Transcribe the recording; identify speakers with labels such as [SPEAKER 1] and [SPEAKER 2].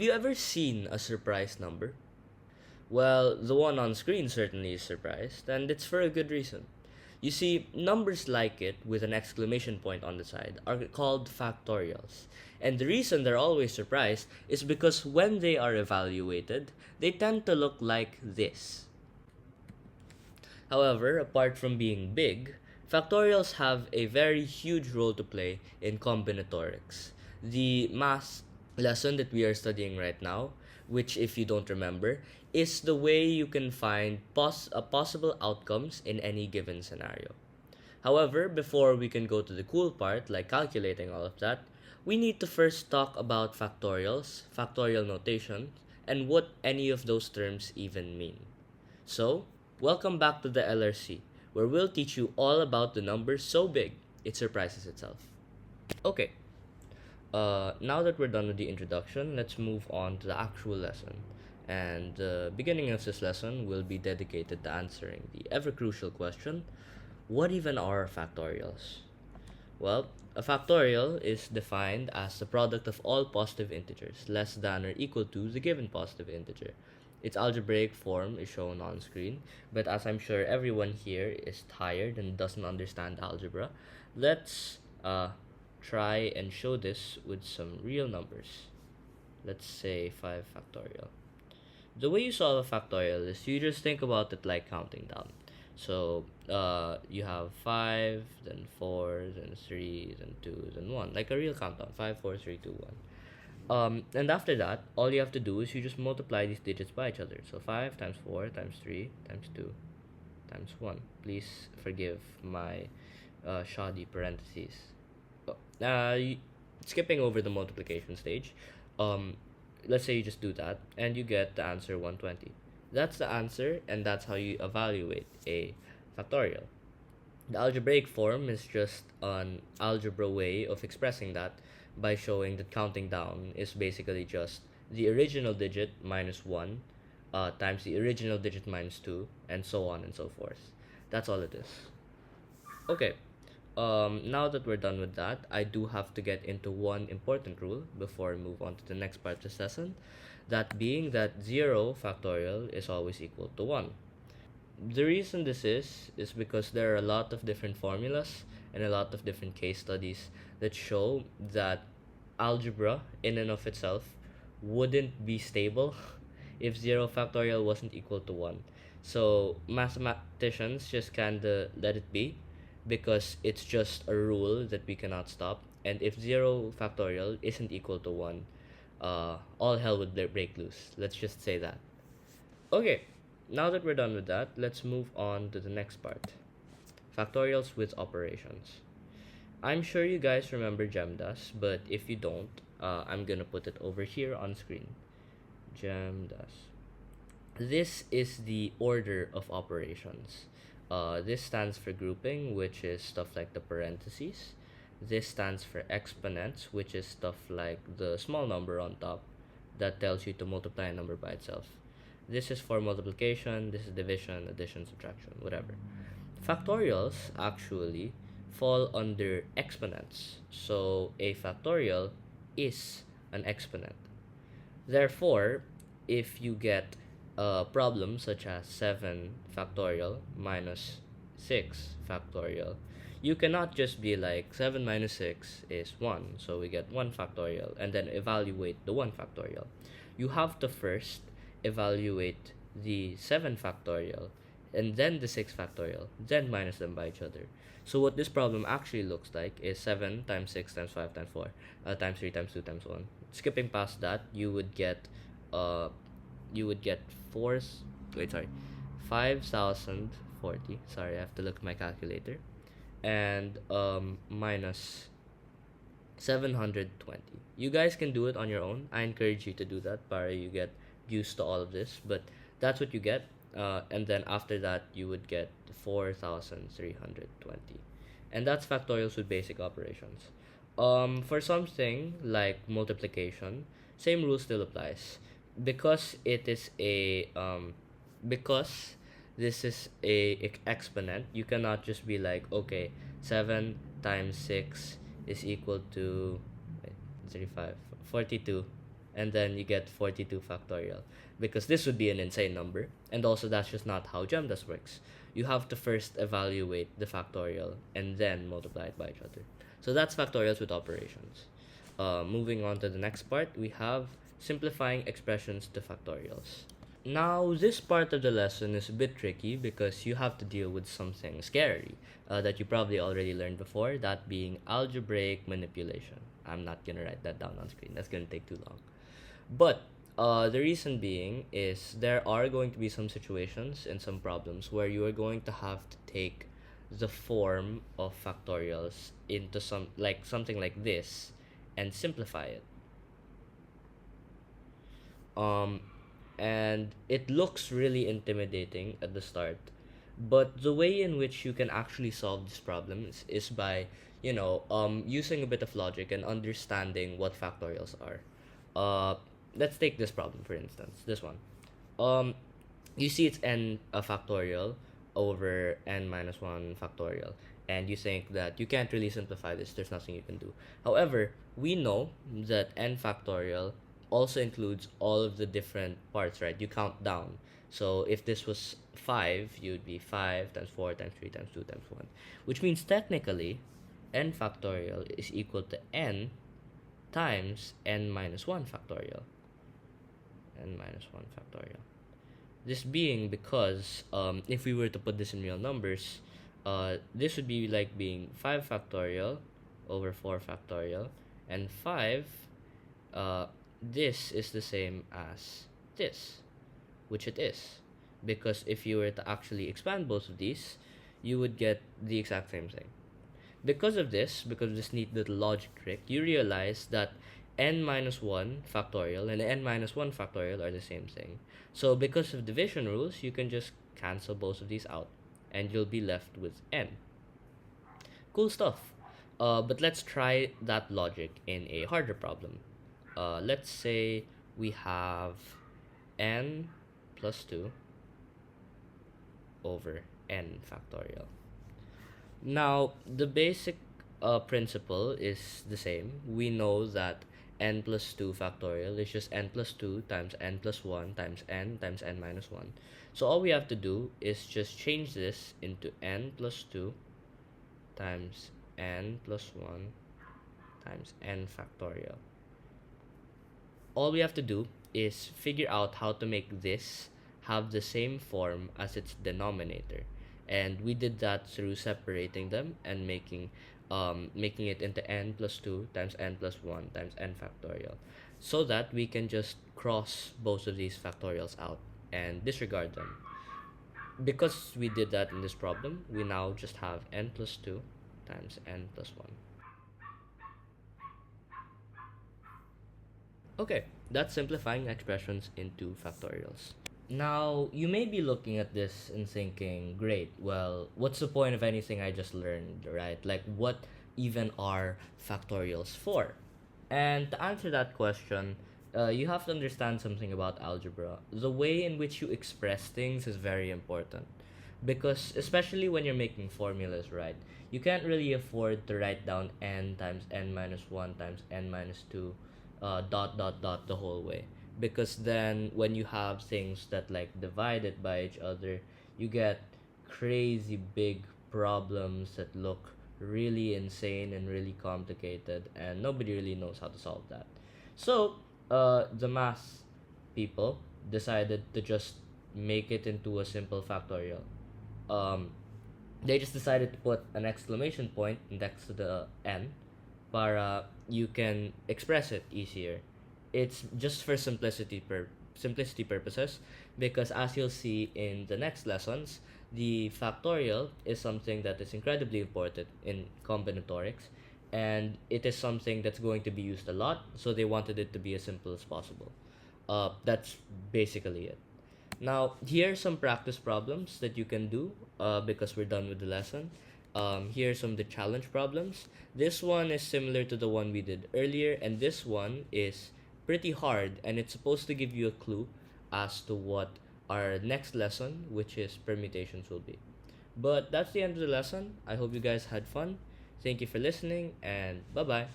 [SPEAKER 1] Have you ever seen a surprise number? Well, the one on screen certainly is surprised, and it's for a good reason. You see, numbers like it with an exclamation point on the side are called factorials. And the reason they're always surprised is because when they are evaluated, they tend to look like this. However, apart from being big, factorials have a very huge role to play in combinatorics. The math lesson that we are studying right now, which, if you don't remember, is the way you can find possible outcomes in any given scenario. However, before we can go to the cool part, like calculating all of that, we need to first talk about factorials, factorial notation, and what any of those terms even mean. So, welcome back to the LRC, where we'll teach you all about the numbers so big it surprises itself. Okay, now that we're done with the introduction, let's move on to the actual lesson. And the beginning of this lesson will be dedicated to answering the ever crucial question, what even are factorials? Well, a factorial is defined as the product of all positive integers less than or equal to the given positive integer. Its algebraic form is shown on screen, but as I'm sure everyone here is tired and doesn't understand algebra, let's try and show this with some real numbers. Let's say 5 factorial. The way you solve a factorial is you just think about it like counting down. So you have 5, then 4s, then 3s, then 2s, and 1. Like a real countdown. 5, 4, 3, 2, 1. And after that, all you have to do is you just multiply these digits by each other. So 5 times 4 times 3 times 2 times 1. Please forgive my shoddy parentheses. Skipping over the multiplication stage, um, let's say you just do that and you get the answer 120. That's the answer, and that's how you evaluate a factorial. The algebraic form is just an algebra way of expressing that by showing that counting down is basically just the original digit minus 1 times the original digit minus 2, and so on and so forth. That's all it is. Okay, now that we're done with that, I do have to get into one important rule before I move on to the next part of the lesson. That being that 0 factorial is always equal to 1. The reason this is because there are a lot of different formulas and a lot of different case studies that show that algebra in and of itself wouldn't be stable if 0 factorial wasn't equal to 1. So mathematicians just kinda let it be because it's just a rule that we cannot stop. And if 0 factorial isn't equal to 1, all hell would break loose. Let's just say that. Okay, now that we're done with that, let's move on to the next part. Factorials with operations. I'm sure you guys remember GEMDAS, but if you don't, I'm gonna put it over here on screen. GEMDAS. This is the order of operations. This stands for grouping, which is stuff like the parentheses. This stands for exponents, which is stuff like the small number on top that tells you to multiply a number by itself. This is for multiplication, this is division, addition, subtraction, whatever. Factorials actually fall under exponents. So a factorial is an exponent. Therefore, if you get a problem such as 7 factorial minus 6 factorial, you cannot just be like 7 minus 6 is 1, so we get 1 factorial, and then evaluate the 1 factorial. You have to first evaluate the 7 factorial, and then the 6 factorial, then minus them by each other. So what this problem actually looks like is 7 times 6 times 5 times 4 times 3 times 2 times 1. Skipping past that, you would get 5040. Sorry, I have to look at my calculator. And minus 720. You guys can do it on your own. I encourage you to do that para you get used to all of this, but that's what you get. And then after that, you would get 4320. And that's factorials with basic operations. For something like multiplication, same rule still applies. Because it is because this is a exponent, you cannot just be like, okay, 7 times 6 is equal to 35, 42. and then you get 42 factorial, because this would be an insane number. And also, that's just not how GEMDAS works. You have to first evaluate the factorial and then multiply it by each other. So that's factorials with operations. Moving on to the next part, we have simplifying expressions to factorials. Now, this part of the lesson is a bit tricky because you have to deal with something scary that you probably already learned before, that being algebraic manipulation. I'm not gonna write that down on screen, that's gonna take too long. But the reason being is there are going to be some situations and some problems where you are going to have to take the form of factorials into something like this and simplify it. Um, and it looks really intimidating at the start, but the way in which you can actually solve these problems is by using a bit of logic and understanding what factorials are. Let's take this problem, for instance, this one. um you see it's n a factorial over n minus 1 factorial, and you think that you can't really simplify this, there's nothing you can do. However, we know that n factorial also includes all of the different parts, right? You count down. So if this was 5, you'd be 5 times 4 times 3 times 2 times 1, which means technically n factorial is equal to n times n minus 1 factorial. N minus 1 factorial. This being because if we were to put this in real numbers, this would be like being 5 factorial over 4 factorial, and 5, this is the same as this, which it is. Because if you were to actually expand both of these, you would get the exact same thing. Because of this neat little logic trick, you realize that n minus 1 factorial and n minus 1 factorial are the same thing. So because of division rules, you can just cancel both of these out, and you'll be left with n. Cool stuff. But let's try that logic in a harder problem. Let's say we have n plus 2 over n factorial. Now, the basic principle is the same. We know that n plus 2 factorial is just n plus 2 times n plus 1 times n minus 1. So all we have to do is just change this into n plus 2 times n plus 1 times n factorial. All we have to do is figure out how to make this have the same form as its denominator. And we did that through separating them and making it into n plus 2 times n plus 1 times n factorial, so that we can just cross both of these factorials out and disregard them. Because we did that in this problem, we now just have n plus 2 times n plus 1. Okay, that's simplifying expressions into factorials. Now, you may be looking at this and thinking, great, well, what's the point of anything I just learned, right? Like, what even are factorials for? And to answer that question, you have to understand something about algebra. The way in which you express things is very important. Because, especially when you're making formulas, right? You can't really afford to write down n times n minus 1 times n minus 2, dot, dot, dot, the whole way. Because then when you have things that like divide it by each other, you get crazy big problems that look really insane and really complicated, and nobody really knows how to solve that. So the math people decided to just make it into a simple factorial. They just decided to put an exclamation point next to the n para you can express it easier. It's just for simplicity purposes, because as you'll see in the next lessons, the factorial is something that is incredibly important in combinatorics, and it is something that's going to be used a lot, so they wanted it to be as simple as possible. That's basically it. Now, here are some practice problems that you can do because we're done with the lesson. Here are some of the challenge problems. This one is similar to the one we did earlier, and this one is pretty hard, and it's supposed to give you a clue as to what our next lesson, which is permutations, will be. But that's the end of the lesson. I hope you guys had fun. Thank you for listening, and bye bye.